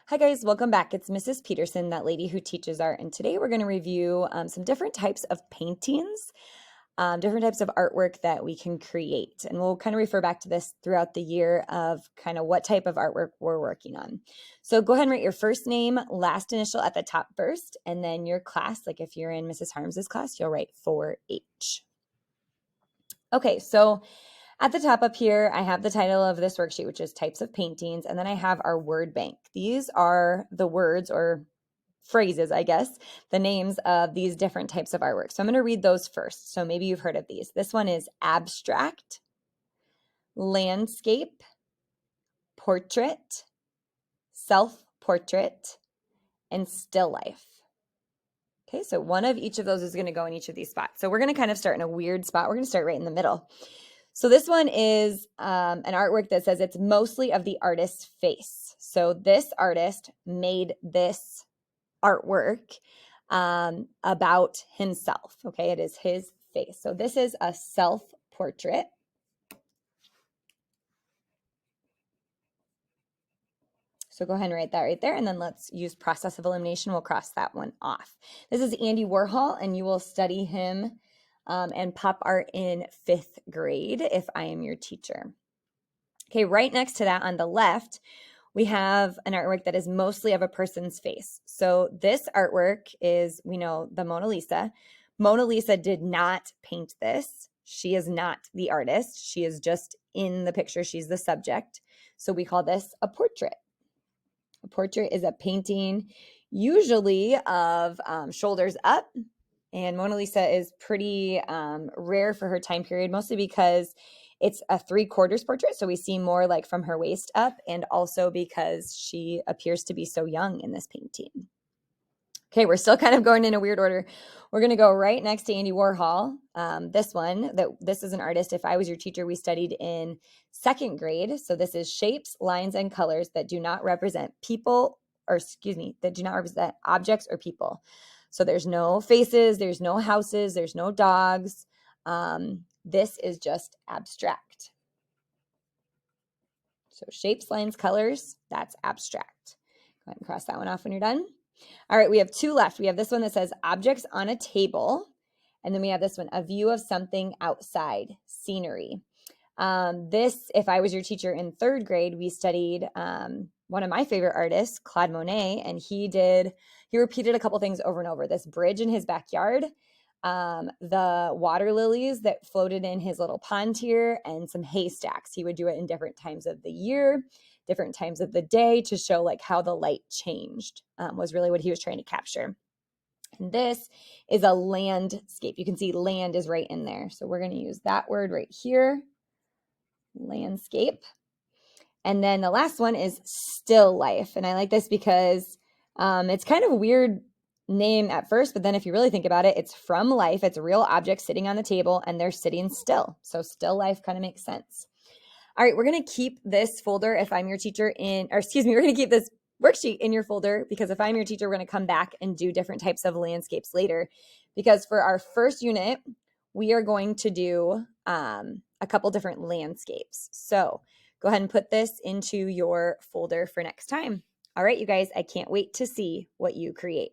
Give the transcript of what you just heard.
Hi guys, welcome back. It's Mrs. Peterson, that lady who teaches art, and today we're going to review some different types of paintings, different types of artwork that we can create. And we'll kind of refer back to this throughout the year of kind of what type of artwork we're working on. So go ahead and write your first name, last initial at the top first, and then your class, like if you're in Mrs. Harms's class, you'll write 4H. Okay, so at the top up here, I have the title of this worksheet, which is Types of Paintings, and then I have our word bank. These are the words or phrases, I guess, the names of these different types of artwork. So I'm going to read those first. So maybe you've heard of these. This one is abstract, landscape, portrait, self-portrait, and still life. Okay, so one of each of those is going to go in each of these spots. So we're going to kind of start in a weird spot. We're going to start right in the middle. So this one is an artwork that says it's mostly of the artist's face. So this artist made this artwork about himself. Okay, it is his face. So this is a self-portrait. So go ahead and write that right there, and then let's use process of elimination. We'll cross that one off. This is Andy Warhol, and you will study him and pop art in 5th grade if I am your teacher. Okay, right next to that on the left, we have an artwork that is mostly of a person's face. So this artwork is, we know, the Mona Lisa. Mona Lisa did not paint this. She is not the artist. She is just in the picture. She's the subject. So we call this a portrait. A portrait is a painting usually of shoulders up. And Mona Lisa is pretty rare for her time period, mostly because it's a 3/4 portrait. So we see more like from her waist up, and also because she appears to be so young in this painting. Okay, we're still kind of going in a weird order. We're going to go right next to Andy Warhol. This is an artist. If I was your teacher, we studied in 2nd grade. So this is shapes, lines, and colors that do not represent people, that do not represent objects or people. So there's no faces, there's no houses, there's no dogs. This is just abstract. So shapes, lines, colors, that's abstract. Go ahead and cross that one off when you're done. All right, we have 2 left. We have this one that says objects on a table. And then we have this one, a view of something outside, scenery. This, if I was your teacher in 3rd grade, we studied one of my favorite artists, Claude Monet, and he repeated a couple things over and over. This bridge in his backyard, the water lilies that floated in his little pond here, and some haystacks. He would do it in different times of the year, different times of the day, to show like how the light changed, was really what he was trying to capture. And this is a landscape. You can see land is right in there. So we're going to use that word right here, landscape. And then the last one is still life. And I like this because it's kind of a weird name at first, but then if you really think about it, it's from life. It's a real object sitting on the table and they're sitting still. So still life kind of makes sense. All right, we're going to keep this folder if I'm your teacher we're going to keep this worksheet in your folder, because if I'm your teacher, we're going to come back and do different types of landscapes later, because for our first unit, we are going to do a couple different landscapes. So go ahead and put this into your folder for next time. All right, you guys, I can't wait to see what you create.